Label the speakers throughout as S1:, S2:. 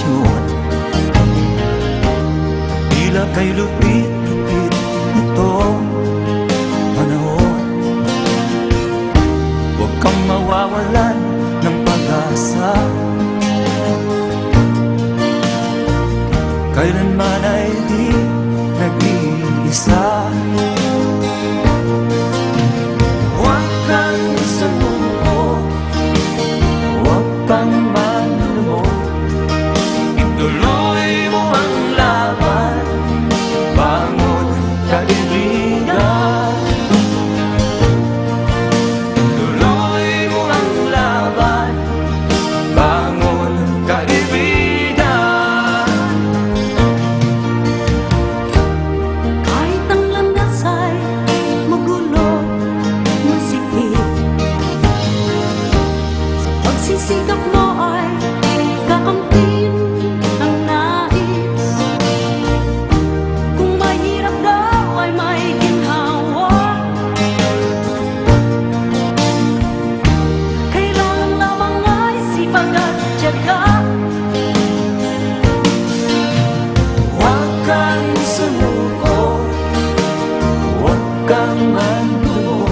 S1: direksyon. Tila kay lupit-lupit nitong panahon. Huwag kang mawawalan ng pag-asa, kailanman ay di nag-iisa. Huwag kang sumuko, huwag kang manlumo, ituloy mo ang laban, bangon kaibigan. Ituloy mo ang laban, bangon kaibigan.
S2: Kahit ang landas ay magulo, masikip, sa pagsisikap mo ay kakamtin ang nais. Kung mahirap daw ay may ginhawa, kailangan lamang ay sipag at tiyaga.
S1: Huwag kang sumuko, huwag kang manlumo,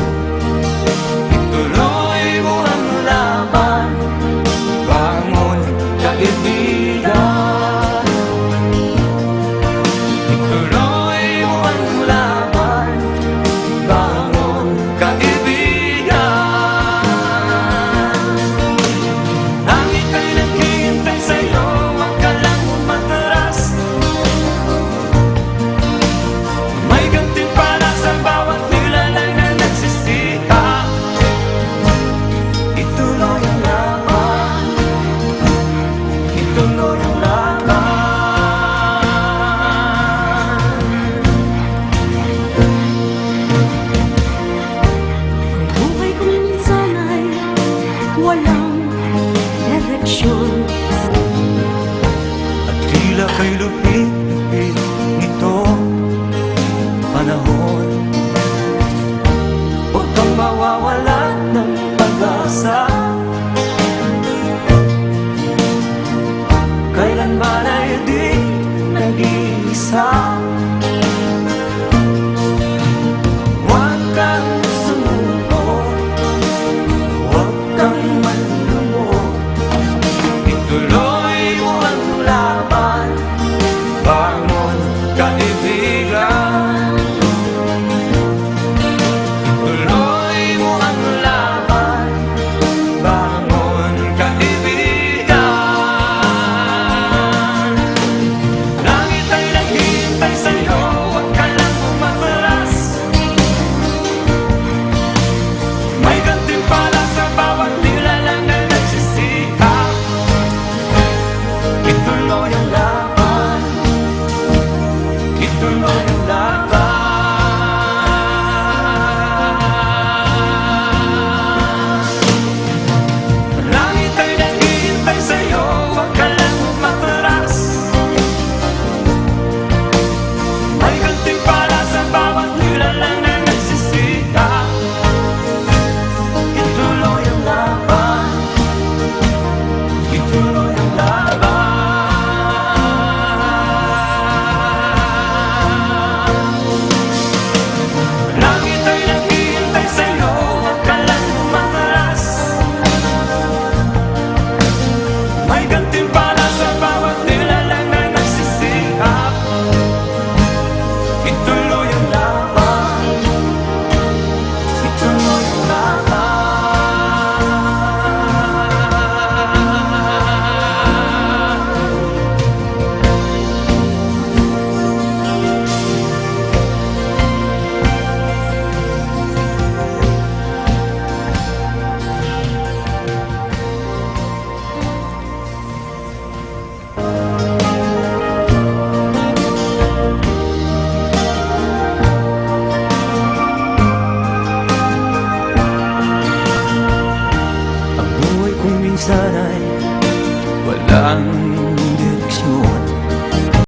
S1: ituloy mo ang laban, bangon kaibigan. Ituloy mo ang laban, bangon kaibigan. Langit ay naghihintay sa'yo, huwag ka lang umatras. May gantimpala sa bawat nilalang na nagsisikap. Ituloy ang laban, ituloy ang laban.
S2: Ang buhay ko minsan ay walang direksyon.
S1: At tila kay lupit-lupit nitong panahon. Huwag kang mawawalan ng pag-asa, kailanman ay di nag-iisa. Huwag kang sumuko, huwag kang manlumo, ituloy mo ang laban, bangon kaibigan. Ituloy mo ang laban, bangon kaibigan. Langit ay naghihintay sa'yo, huwag ka lang umatras. May gantimpala sa bawat nilalang na nagsisikap. Ituloy ang laban, ituloy ang laban.